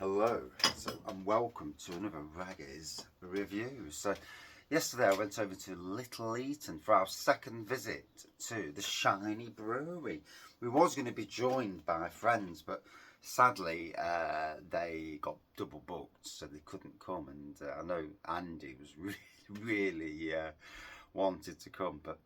Hello, and welcome to another Raggies review. So, yesterday I went over to Little Eaton for our second visit to the Shiny Brewery. We was going to be joined by friends, but sadly they got double booked, so they couldn't come. And I know Andy was really wanted to come, but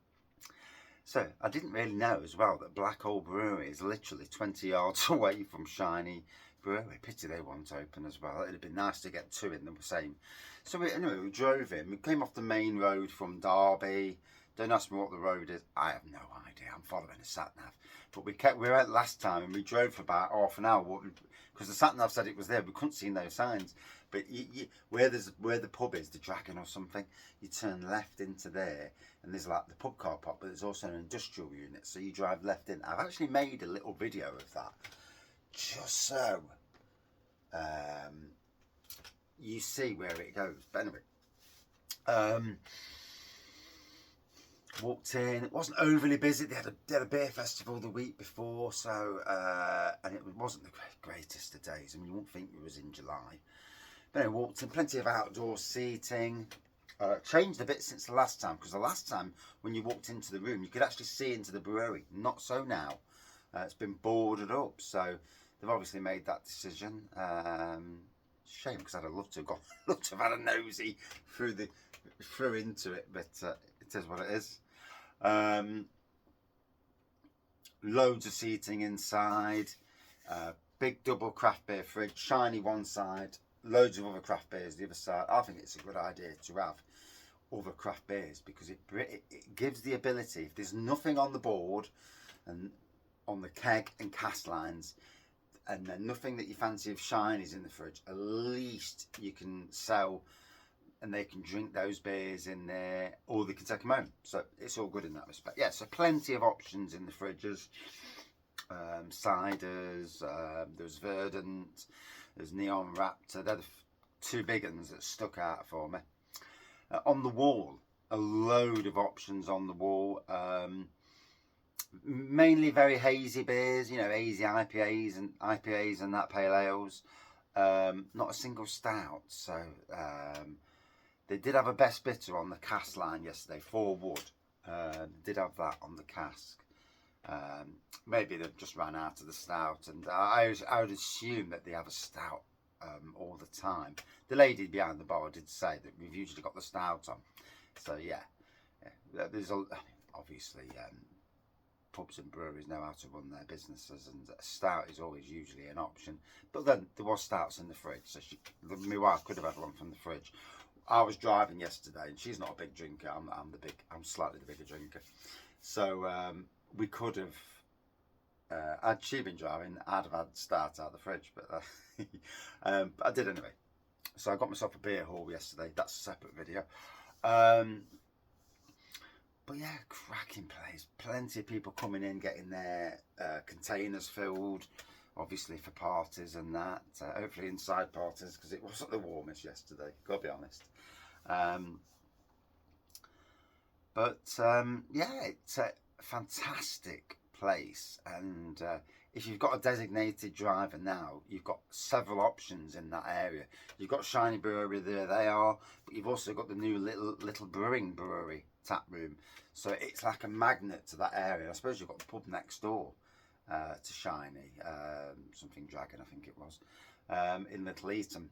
so I didn't really know as well that Black Hole Brewery is literally 20 yards away from Shiny Brewery. Pity they won't open as well. It'd have been nice to get two in the same. So we drove in. We came off the main road from Derby. Don't ask me what the road is. I have no idea. I'm following a sat nav. But we went last time and we drove for about half an hour because the sat nav said it was there. We couldn't see no signs. But where the pub is, the Dragon or something, you turn left into there, and there's like the pub car park, but there's also an industrial unit. So you drive left in. I've actually made a little video of that, just so you see where it goes. But anyway, walked in. It wasn't overly busy. They had a beer festival the week before, so and it wasn't the greatest of days. I mean, you wouldn't think it was in July. But anyway, walked in. Plenty of outdoor seating. Changed a bit since the last time, because the last time when you walked into the room, you could actually see into the brewery. Not so now. It's been boarded up, so they've obviously made that decision. Shame, because I'd have loved to have had a nosy through into it, but it is what it is. Loads of seating inside. Big double craft beer fridge. Shiny one side. Loads of other craft beers the other side. I think it's a good idea to have other craft beers, because it gives the ability, if there's nothing on the board and on the keg and cask lines, and then nothing that you fancy of Shiny's in the fridge, at least you can sell and they can drink those beers in there, or they can take them home. So it's all good in that respect. Yeah, so plenty of options in the fridges. Ciders, there's Verdant, there's Neon Raptor. They're the two big ones that stuck out for me. On the wall, a load of options on the wall. Mainly very hazy beers, hazy IPAs and that pale ales. Not a single stout. So they did have a best bitter on the cask line yesterday, 4 wood. Did have that on the cask. Maybe they've just ran out of the stout, and I would assume that they have a stout all the time. The lady behind the bar did say that we've usually got the stout on. So yeah. There's obviously pubs and breweries know how to run their businesses, and a stout is always usually an option. But then there was stouts in the fridge, so my wife could have had one from the fridge. I was driving yesterday, and she's not a big drinker. I'm slightly the bigger drinker, so we could have. Had she been driving, I'd have had start out of the fridge, but I did anyway. So I got myself a beer haul yesterday. That's a separate video. But yeah, cracking place. Plenty of people coming in, getting their containers filled, obviously for parties and that. Hopefully inside parties, because it wasn't the warmest yesterday, gotta be honest. Yeah, it's a fantastic place, and if you've got a designated driver now, you've got several options in that area. You've got Shiny Brewery, there they are, but you've also got the new Little Brewery Taproom, so it's like a magnet to that area. I suppose you've got the pub next door to Shiny, something Dragon I think it was, in Little Eaton.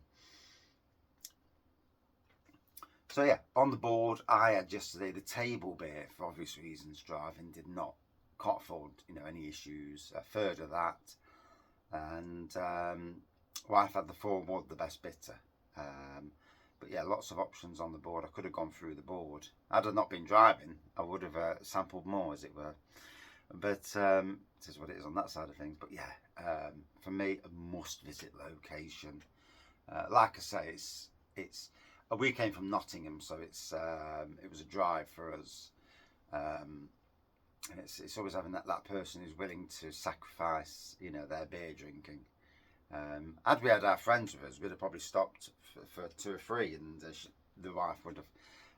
So yeah, on the board I had yesterday the table beer, for obvious reasons. Driving can't afford any issues. A third of that, and wife had the 4 wood, the best bitter. But yeah, lots of options on the board. I could have gone through the board. Had I not been driving, I would have sampled more, as it were. But it is what it is on that side of things. But yeah, for me, a must-visit location. Like I say, it's we came from Nottingham, so it was a drive for us. And it's always having that person who's willing to sacrifice, their beer drinking. Had we had our friends with us, we'd have probably stopped for 2 or 3, and the wife would have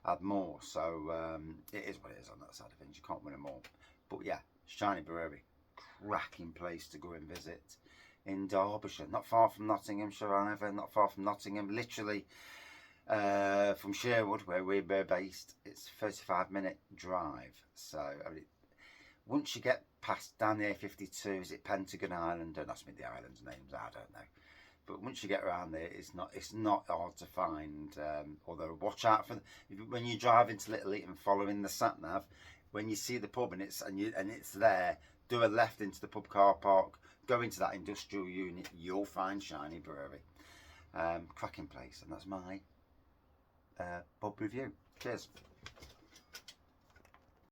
had more. So it is what it is on that side of things. You can't win them all. But yeah, Shiny Brewery, cracking place to go and visit. in Derbyshire, not far from Nottinghamshire either, not far from Nottingham, literally from Sherwood, where we're based. It's a 35-minute drive. So I mean, once you get past down the A52, is it Pentagon Island? Don't ask me the islands' names, I don't know. But once you get around there, it's not hard to find. Although watch out for when you drive into Little Eaton, following the sat nav. When you see the pub and it's there, do a left into the pub car park. Go into that industrial unit. You'll find Shiny Brewery. Cracking place, and that's my pub review. Cheers.